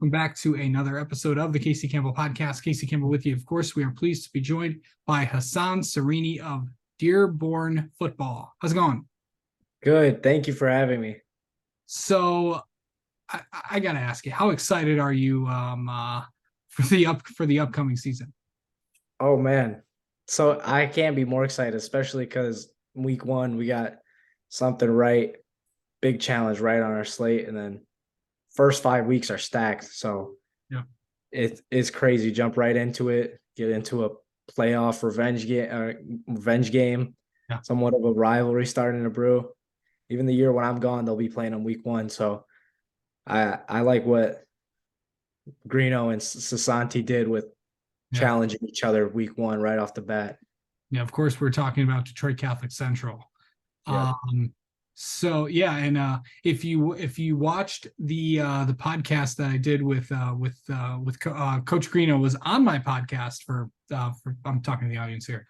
welcome back to another episode of the Casey Campbell Podcast. Casey Campbell with you. Of course, we are pleased to be joined by Hassan Sareini of Dearborn Football. How's it going? Good. Thank you for having me. So, I gotta ask you, how excited are you for the upcoming season? Oh man. So I can't be more excited, especially because week one we got something right, big challenge right on our slate, and then first 5 weeks are stacked. So Yeah, it's crazy. Jump right into it, get into a playoff revenge game, yeah. somewhat of a rivalry starting to brew. Even the year when I'm gone, they'll be playing on week one. So I like what Greeno and Sasanti did with Yeah. challenging each other week one right off the bat. Yeah, of course, we're talking about Detroit Catholic Central. Yep. Um, so yeah, and if you watched the podcast that I did Coach Greeno was on my podcast for I'm talking to the audience here.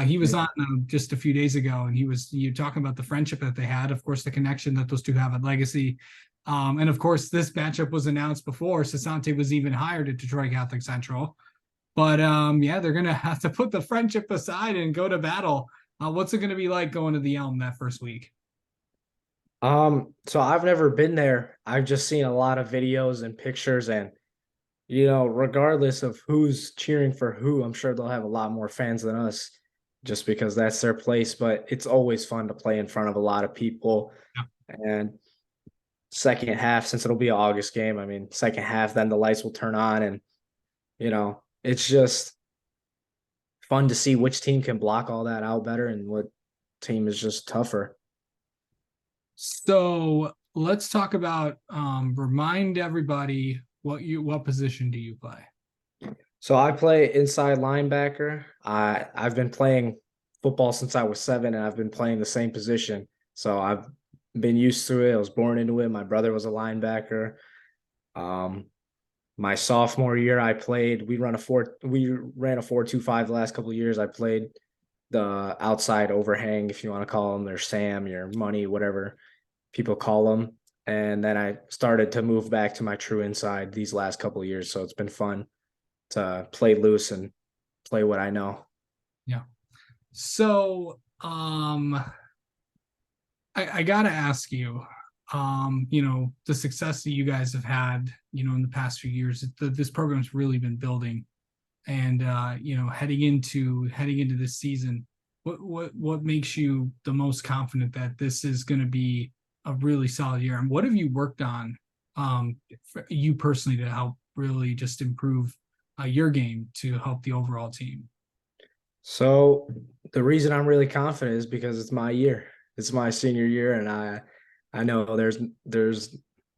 He was on just a few days ago, and you talking about the friendship that they had, of course, the connection that those two have at Legacy. And of course, this matchup was announced before Sasante was even hired at Detroit Catholic Central. But yeah, they're gonna have to put the friendship aside and go to battle. What's it gonna be like going to the Elm that first week? So I've never been there. I've just seen a lot of videos and pictures, and regardless of who's cheering for who, I'm sure they'll have a lot more fans than us just because that's their place. But it's always fun to play in front of a lot of people. Yeah. And second half, since it'll be an August game, I mean, second half, then the lights will turn on, and it's just fun to see which team can block all that out better and what team is just tougher. So let's talk about remind everybody what position do you play? So I play inside linebacker. I've been playing football since I was 7, and I've been playing the same position. So I've been used to it. I was born into it. My brother was a linebacker. Um, my sophomore year, we ran a 4-2-5 the last couple of years. I played the outside overhang, if you want to call them, or Sam, your money, whatever people call them. And then I started to move back to my true inside these last couple of years. So it's been fun to play loose and play what I know. Yeah. So I gotta ask you, the success that you guys have had, in the past few years, this program's really been building, and heading into this season, what makes you the most confident that this is going to be a really solid year, and what have you worked on, for you personally, to help really just improve your game to help the overall team? So the reason I'm really confident is because it's my year. It's my senior year, and I know there's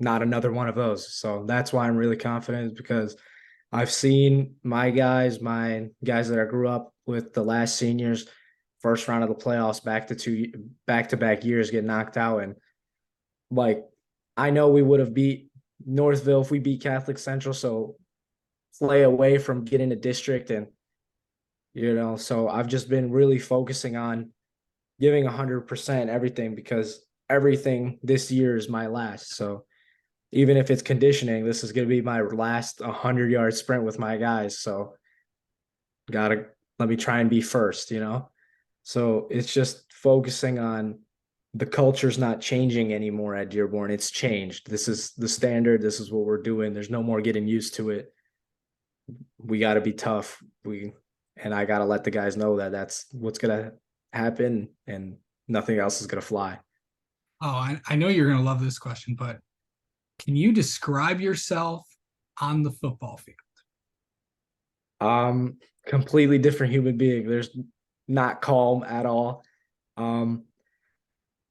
not another one of those. So that's why I'm really confident, because I've seen my guys that I grew up with, the last seniors, first round of the playoffs, back to back years get knocked out. And like, I know we would have beat Northville if we beat Catholic Central. So play away from getting a district, and so I've just been really focusing on giving 100% everything, because everything this year is my last. So even if it's conditioning, this is going to be my last 100-yard sprint with my guys. So gotta let me try and be first. So it's just focusing on the culture's not changing anymore at Dearborn. It's changed. This is the standard. This is what we're doing. There's no more getting used to it. We got to be tough. And I got to let the guys know that that's what's going to happen, and nothing else is going to fly. Oh, I know you're going to love this question, but can you describe yourself on the football field? Completely different human being. There's not calm at all. Um,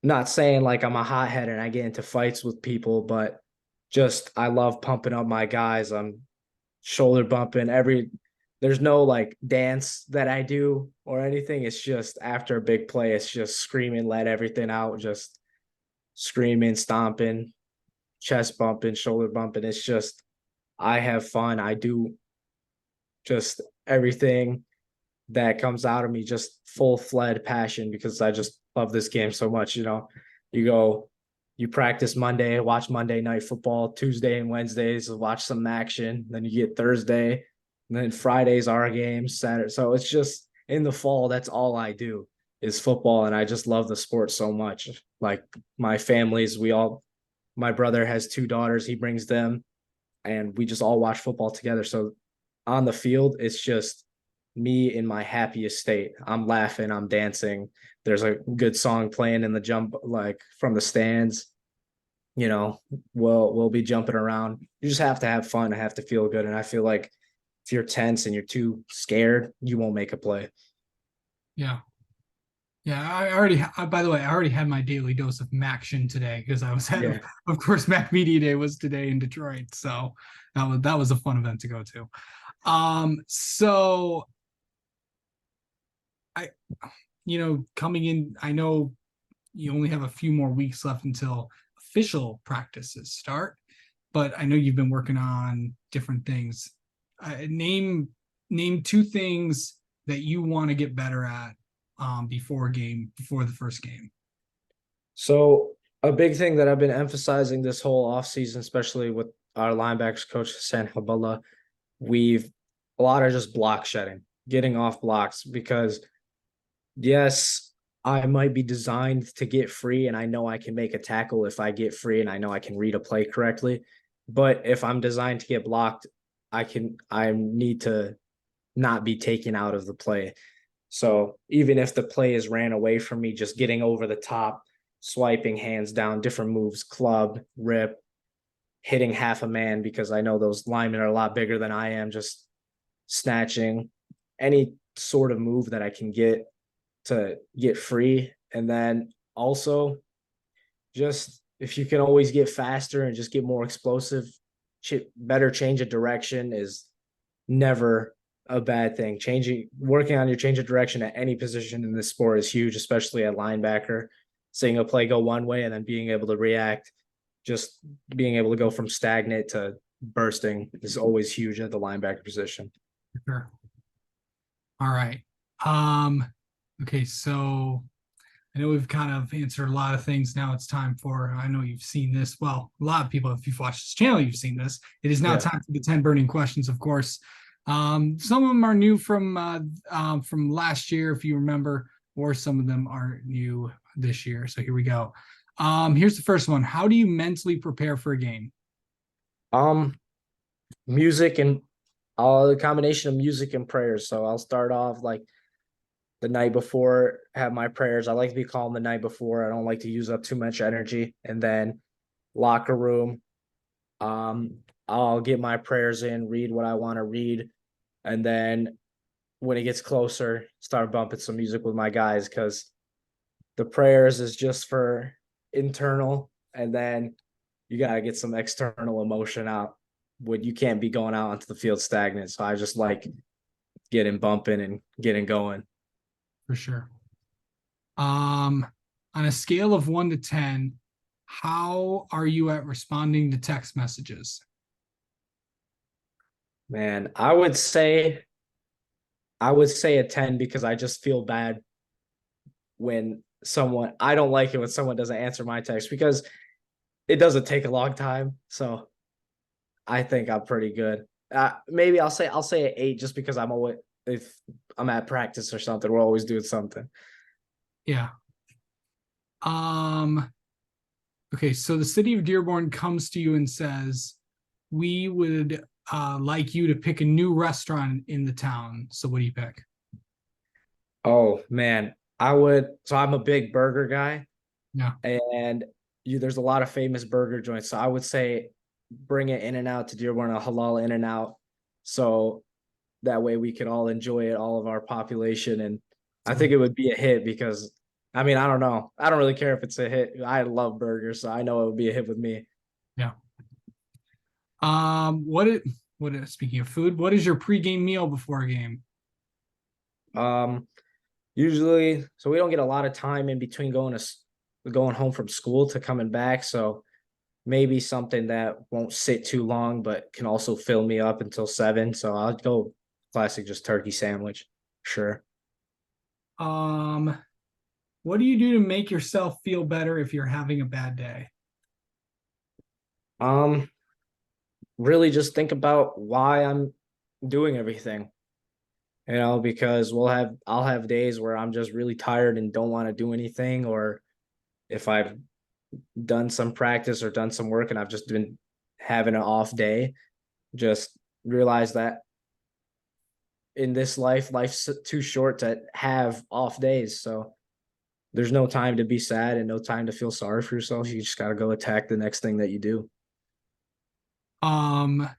Not saying like I'm a hothead and I get into fights with people, but just I love pumping up my guys. I'm shoulder bumping there's no like dance that I do or anything. It's just after a big play, it's just screaming, let everything out, just screaming, stomping, chest bumping, shoulder bumping. It's just I have fun. I do just everything that comes out of me, just full-fledged passion, because I just love this game so much. You go you practice Monday, watch Monday night football, Tuesday and Wednesdays, watch some action. Then you get Thursday, and then Fridays our games, Saturday. So it's just in the fall, that's all I do is football. And I just love the sport so much. Like my families, my brother has two daughters, he brings them, and we just all watch football together. So on the field, it's just me in my happiest state. I'm laughing, I'm dancing. There's a good song playing in the jump, like from the stands. You know, we'll be jumping around. You just have to have fun. I have to feel good. And I feel like if you're tense and you're too scared, you won't make a play. Yeah. Yeah, by the way, I already had my daily dose of Maction today because I was Yeah. of course, Mac Media Day was today in Detroit. So that was a fun event to go to. So I, coming in, I know you only have a few more weeks left until official practices start, but I know you've been working on different things. Name two things that you want to get better at before the first game. So a big thing that I've been emphasizing this whole offseason, especially with our linebackers coach Hassan, we've a lot of just block shedding, getting off blocks because yes, I might be designed to get free and I know I can make a tackle if I get free and I know I can read a play correctly. But if I'm designed to get blocked, I need to not be taken out of the play. So even if the play is ran away from me, just getting over the top, swiping hands down, different moves, club, rip, hitting half a man because I know those linemen are a lot bigger than I am, just snatching any sort of move that I can get to get free. And then also just if you can always get faster and just get more explosive, better change of direction is never a bad thing. Working on your change of direction at any position in this sport is huge, especially at linebacker. Seeing a play go one way and then being able to react, just being able to go from stagnant to bursting is always huge at the linebacker position. Sure. All right. Okay, so I know we've kind of answered a lot of things. Now it's time for, I know you've seen this. Well, a lot of people, if you've watched this channel, you've seen this. It is now time for the 10 burning questions, of course. Some of them are new from last year, if you remember, or some of them are new this year. So here we go. Here's the first one. How do you mentally prepare for a game? Music and a combination of music and prayers. So I'll start off like the night before, have my prayers. I like to be calm the night before. I don't like to use up too much energy. And then locker room, I'll get my prayers in, read what I want to read. And then when it gets closer, start bumping some music with my guys because the prayers is just for internal. And then you got to get some external emotion out. When you can't be going out onto the field stagnant. So I just like getting bumping and getting going. For sure. On a scale of 1 to 10, how are you at responding to text messages? Man, I would say a 10 because I just feel bad when I don't like it when someone doesn't answer my text because it doesn't take a long time. So I think I'm pretty good. Maybe I'll say an 8 just because if I'm at practice or something, we're always doing something. Yeah. Okay, so the city of Dearborn comes to you and says, we would like you to pick a new restaurant in the town. So what do you pick? Oh man, so I'm a big burger guy. Yeah. And there's a lot of famous burger joints. So I would say bring it In-N-Out to Dearborn, a halal In-N-Out. So that way we could all enjoy it, all of our population. And I think it would be a hit because I mean, I don't know. I don't really care if it's a hit. I love burgers, so I know it would be a hit with me. Yeah. Speaking of food, what is your pregame meal before a game? Usually, so we don't get a lot of time in between going home from school to coming back. So maybe something that won't sit too long, but can also fill me up until 7. So I'll go classic, just turkey sandwich. Sure. What do you do to make yourself feel better if you're having a bad day? Um, really just think about why I'm doing everything. Because I'll have days where I'm just really tired and don't want to do anything, or if I've done some practice or done some work and I've just been having an off day, just realize that in this life's too short to have off days. So there's no time to be sad and no time to feel sorry for yourself. You just got to go attack the next thing that you do. Um,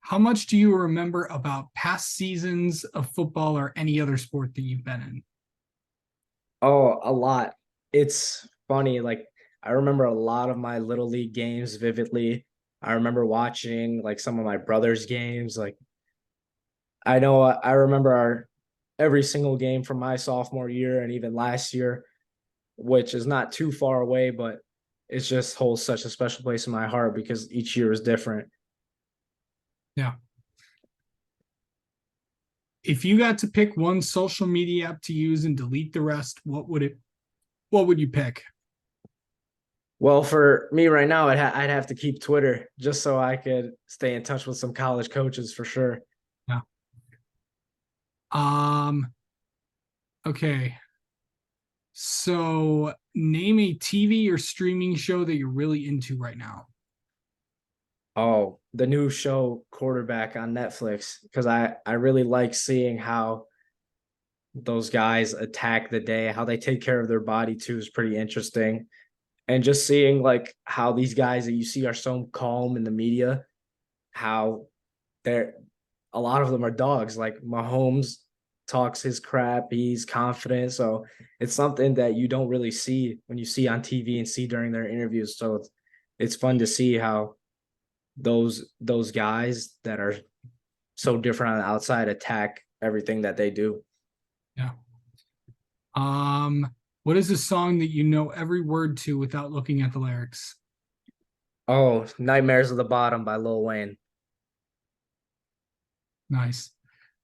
how much do you remember about past seasons of football or any other sport that you've been in? Oh, a lot. It's funny. Like, I remember a lot of my little league games vividly. I remember watching like some of my brother's games. Like, I remember our every single game from my sophomore year and even last year, which is not too far away, but it just holds such a special place in my heart because each year is different. Yeah. If you got to pick one social media app to use and delete the rest, what would you pick? Well, for me right now, I'd have to keep Twitter just so I could stay in touch with some college coaches for sure. Yeah. Um, okay. So name a TV or streaming show that you're really into right now. Oh, the new show Quarterback on Netflix because I really like seeing how those guys attack the day, how they take care of their body too is pretty interesting. And just seeing like how these guys that you see are so calm in the media, how they're a lot of them are dogs. Like Mahomes talks his crap, he's confident. So it's something that you don't really see when you see on TV and see during their interviews. So it's fun to see how those guys that are so different on the outside attack everything that they do. Yeah. What is a song that you know every word to without looking at the lyrics? Oh, Nightmares of the Bottom by Lil Wayne. Nice.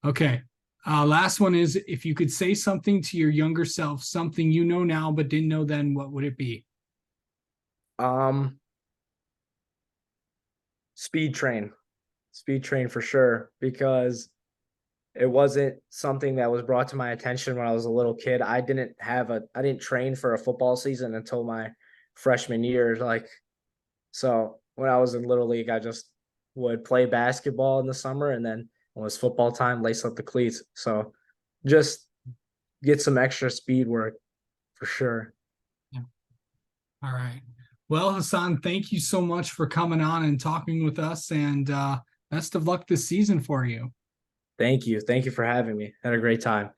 Okay. Last one is if you could say something to your younger self, something you know now but didn't know then, what would it be? Um, Speed Train. Speed Train for sure because it wasn't something that was brought to my attention when I was a little kid. I didn't train for a football season until my freshman year. Like, so when I was in little league, I just would play basketball in the summer and then when it was football time, lace up the cleats. So just get some extra speed work for sure. Yeah. All right. Well, Hassan, thank you so much for coming on and talking with us, and best of luck this season for you. Thank you. Thank you for having me. Had a great time.